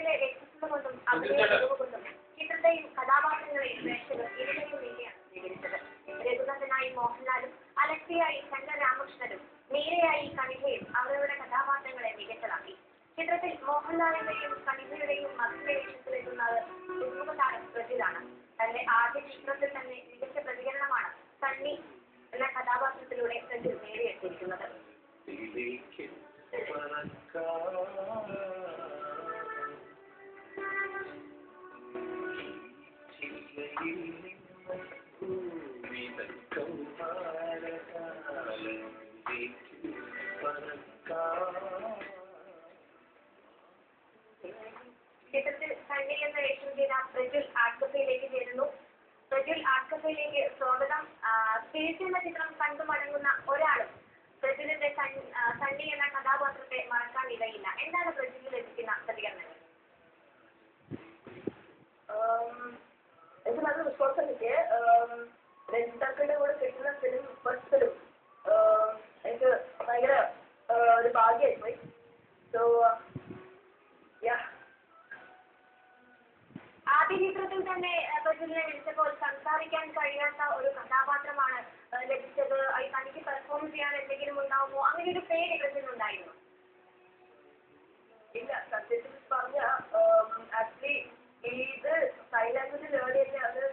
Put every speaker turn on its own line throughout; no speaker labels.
പ്രജിലിന്റെ വ്യക്തിത്വം കൊണ്ടും അഭിനയ കൊണ്ടും ചിത്രത്തെയും കഥാപാത്രങ്ങളെയും പ്രേക്ഷകർ ഇരുവരും വേണ്ടിയാണ് സ്വീകരിച്ചത്. രഘുനന്ദനായി മോഹൻലാലും അലക്സിയായി ശങ്കർ രാമകൃഷ്ണനും മീരയായി കണികയും അവരുടെ കഥാപാത്രങ്ങളെ മികച്ചതാക്കി. ചിത്രത്തിൽ മോഹൻലാലിന്റെയും കണികയുടെയും മകളുടെ വേഷത്തിലെത്തുന്നത് പുതുമുഖ താരം പ്രജിലാണ്. തന്റെ ആദ്യ ചിത്രത്തിൽ തന്നെ മികച്ച പ്രതികരണമാണ് സണ്ണി എന്ന കഥാപാത്രത്തിലൂടെ പ്രജിൽ നേടിയെടുത്തിരിക്കുന്നത്. ചിത്രത്തിൽ സണ്ണി എന്ന വേഷം ചെയ്ത പ്രജിൽ ആർട്ട് കഫേയിലേക്ക് ചേരുന്നു. പ്രജിൽ ആർട്ട് കഫേയിലേക്ക് സ്വാഗതം. സ്പിരിറ്റ് എന്ന ചിത്രം കണ്ടു മടങ്ങുന്ന ഒരാളും പ്രജിലിന്റെ സണ്ണി എന്ന കഥാപാത്രത്തെ മറക്കാൻ ഇടയില്ല. എന്താണ് പ്രജിലിൽ ലഭിക്കുന്ന പ്രതികരണങ്ങൾ?
എനിക്ക് നല്ല വിശ്വാസം കിട്ടിയ രഞ്ജിതാക്കളുടെ കൂടെ കിട്ടുന്ന ഫിലിം ഫസ്റ്റ് ഫിലിം എനിക്ക് ഭയങ്കര ഒരു ഭാഗ്യമായിപ്പോയി. സോ
ആദ്യ ചിത്രത്തിൽ തന്നെ പ്രജിലിനെ വിളിച്ചപ്പോൾ സംസാരിക്കാൻ കഴിയാത്ത ഒരു കഥാപാത്രമാണ് ലഭിച്ചത്. തനിക്ക് പെർഫോം ചെയ്യാൻ എന്തെങ്കിലും ഉണ്ടാവുമോ? അങ്ങനെ ഒരു പേര് പ്രജിലുണ്ടായിരുന്നു?
ഇല്ല, സത്യത്തിൽ പറഞ്ഞ ആക്ച്വലി ഇത് സൈൻ ലാംഗ്വേജ് ലേൺ ചെയ്യുന്ന അത്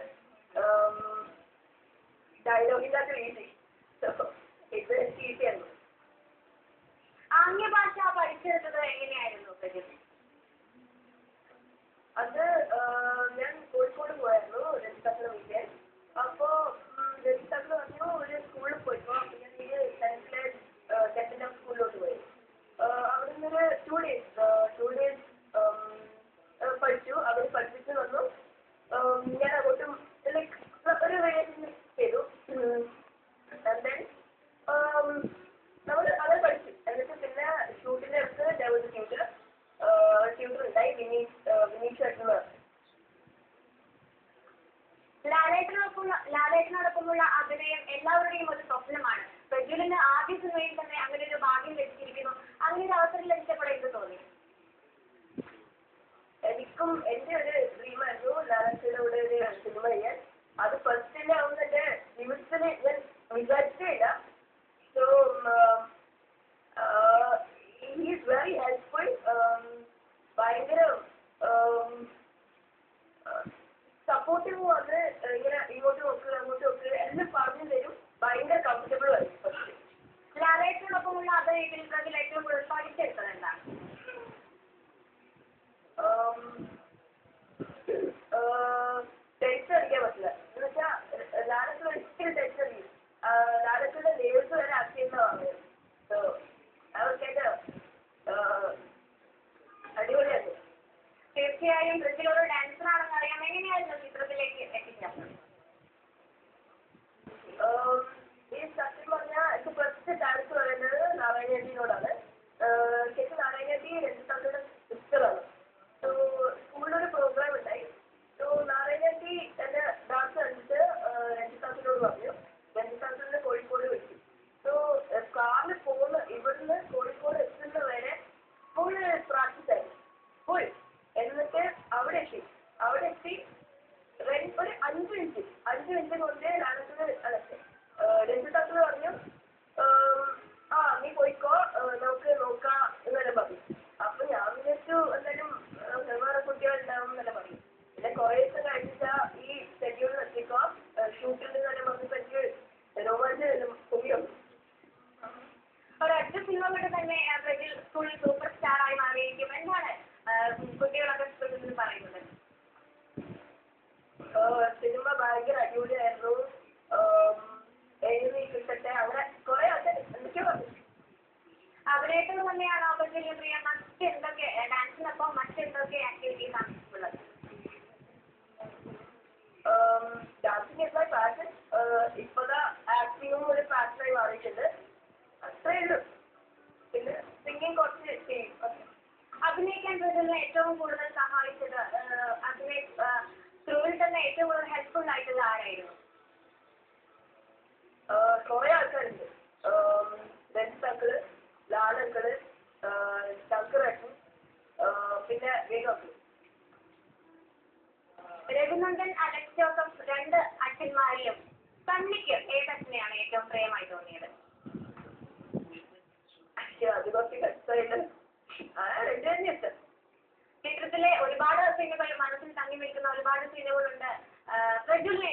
ഡയലോഗിൻ്റെ അത് ഈസി. ഇത് എനിക്ക് ഈസി ആയിരുന്നു.
ആംഗ്യഭാഷ പഠിച്ചെടുത്തത് എങ്ങനെയായിരുന്നു പ്രജിൽ?
അത് ഞാൻ കോഴിക്കോട് പോയായിരുന്നു രഞ്ജിതാക്കളെ വിളിക്കാൻ. അപ്പോൾ രഞ്ജിതാക്കൾ പറഞ്ഞു ഒരു സ്കൂളിൽ പോയപ്പോൾ ഞാൻ ഈ 10th സ്കൂളിലോട്ട് പോയി. അവിടെ നിന്നൊരു 2 days പഠിച്ചു. അവർ പഠിപ്പിച്ച് വന്നു. ഞാൻ അങ്ങോട്ടും ലൈക്ക് ഒരു റിലേഷൻ ചെയ്തു. ദെൻ നമ്മൾ അത് പഠിച്ചു. എന്നിട്ട് പിന്നെ ഷൂട്ടിൻ്റെ അടുത്ത് ഡെവലപ്പ് ട്യൂട്ടർ ഉണ്ടായി, വിനീഷ് ചേട്ടന്.
ലാലേട്ടനോടൊപ്പമുള്ള അഭിനയം എല്ലാവരുടെയും ഒരു സ്വപ്നമാണ്. പ്രജ്വലിന് ആദ്യ സിനിമയിൽ തന്നെ അങ്ങനെ ഒരു ഭാഗ്യം ലഭിച്ചിരിക്കുന്നു. അങ്ങനെ ഒരു അവസരം ലഭിച്ചപ്പോൾ എന്ത് തോന്നി?
എനിക്കും എൻ്റെ ഒരു ഡ്രീമായിരുന്നു ലാലേട്ടൻ്റെ കൂടെ ഒരു സിനിമ ചെയ്യാൻ. അത് ഫസ്റ്റിൻ്റെ ആവുന്ന എൻ്റെ ജീവിതത്തിന് ഞാൻ വിചാരിച്ചില്ല. So he is very helpful. ഭയങ്കര സപ്പോർട്ടീവ് ആണ്. ഇങ്ങനെ ഇങ്ങോട്ട് നോക്കുക അങ്ങോട്ട് നോക്കുക എല്ലാം പറഞ്ഞു തരും. ഭയങ്കര കംഫർട്ടബിൾ ആയിരുന്നു ഫസ്റ്റ്.
ലാലേട്ടനോടൊപ്പമുള്ള അഭിനയത്തിൽ പ്രജിൽ ഏറ്റവും കൂടുതൽ പഠിച്ചെടുത്തത് എന്താണ്?
ടെൻഷൻ അടിക്കാൻ പറ്റില്ല. എന്ന് വെച്ചാൽ ലാലേട്ടൻ ഒരിക്കലും ടെൻഷൻ അടിക്കും. ലാലേട്ടൻ്റെ ലേസ് വരെ ആക്കിയെന്ന് പറഞ്ഞത്. സോ അതൊക്കെ അടിപൊളിയായിരുന്നു.
തീർച്ചയായും പ്രജിൽ ഒരു ഡാൻസർ ആണെന്ന് അറിയാം. എങ്ങനെയായിരുന്നു ചിത്രത്തിലേക്ക് എത്തിച്ചത്?
ഈ സത്യം പറഞ്ഞാൽ എനിക്ക് ഫസ്റ്റ് ഡാൻസ് പറയുന്നത് നാരായണേട്ടിയോടാണ്. ശരിക്കും നാരായണേട്ടി രഞ്ജിതാക്കളുടെ സിസ്റ്ററാണ്. സോ സ്കൂളിലൊരു പ്രോഗ്രാം ഉണ്ടായി. സോ നാരായണേട്ടി എൻ്റെ ഡാൻസ് കണ്ടിട്ട് രഞ്ജിതാക്കളോട് പറഞ്ഞു. രഞ്ജിതാക്കളിനെ കോഴിക്കോട് വിളിച്ചു. സോ കാറിൽ പോകുന്ന ഇവിടുന്ന് കോഴിക്കോട് എത്തുന്ന വരെ ഫുൾ പ്രാക്ടീസ് ആയിരുന്നു. ഫുൾ. എന്നിട്ട് അവിടെ എത്തി ഒരു 5 മിനിറ്റ് കൊണ്ട് രഞ്ജിതാക്കൾ പറഞ്ഞു നീ പോയിക്കോ, നമുക്ക് നോക്കാം എന്നെല്ലാം പറഞ്ഞു. അപ്പൊ ഞാൻ വിചാരിച്ചു എന്തായാലും വേറെ കുട്ടികളുണ്ടാവും എന്നെല്ലാം പറഞ്ഞു. പിന്നെ കുറേ ദിവസം കഴിഞ്ഞാൽ ഈ ഷെഡ്യൂളിൽ എത്തിക്കോ ഷൂട്ടിൽ നിന്നെല്ലാം പറഞ്ഞപ്പോൾ എനിക്ക് രോമാഞ്ചം പൊങ്ങിയോ.
ഒരൊറ്റ സിനിമ കൊണ്ട് തന്നെ പ്രജിൽ സ്കൂളിൽ സൂപ്പർ സ്റ്റാറായി മാറിയിരിക്കും. എന്താണ് കുട്ടികളൊക്കെ പ്രജിൽ പറയുന്നത്?
സിനിമ ഭയങ്കര അടിപൊളിയായിരുന്നു. എഴുതി കിട്ടട്ടെ അങ്ങനെ കുറെ അത് എന്തൊക്കെയോ പറഞ്ഞു.
അഭിനയത്തോട് തന്നെയാണോ പ്രജിൽ പ്രിയ? മറ്റെന്തൊക്കെ ഡാൻസിനൊപ്പം മറ്റെന്തൊക്കെ ആക്ടിവിറ്റീസ് ആണ് ഉള്ളത്?
Dancing is my passion. ഇപ്പോഴത്തെ ആക്ടിങ്ങും ഒരു പാഷനായി മാറിയിട്ടുണ്ട്. അത്രയേ ഉള്ളൂ. പിന്നെ സിംഗിങ് കുറച്ച് ചെയ്യും.
അഭിനയിക്കാൻ പ്രജിലിനെ ഏറ്റവും കൂടുതൽ സഹായിച്ചത് ത്രൂവിൽ തന്നെ ഏറ്റവും കൂടുതൽ ഹെൽപ്ഫുൾ ആയിട്ടുള്ള ആരായിരുന്നു?
കുറേ ആൾക്കാരുണ്ട്. ലാലങ്കള്, ശങ്കരേട്ടൻ, പിന്നെ വേഗം
രഘുനന്ദൻ, അലക്സ് ജോസഫ്, രണ്ട് അച്ഛന്മാരിലും തന്നിക്ക് ഏതച്ഛനെയാണ് ഏറ്റവും പ്രിയമായി തോന്നിയത്?
അത് കുറച്ച് കഷ്ടമായിട്ട് രണ്ടു തന്നെ ഇഷ്ടം.
ചിത്രത്തിലെ ഒരുപാട് സീനുകൾ മനസ്സിൽ തങ്ങി നിൽക്കുന്ന ഒരുപാട് സീനുകളുണ്ട്. പ്രജുലിന്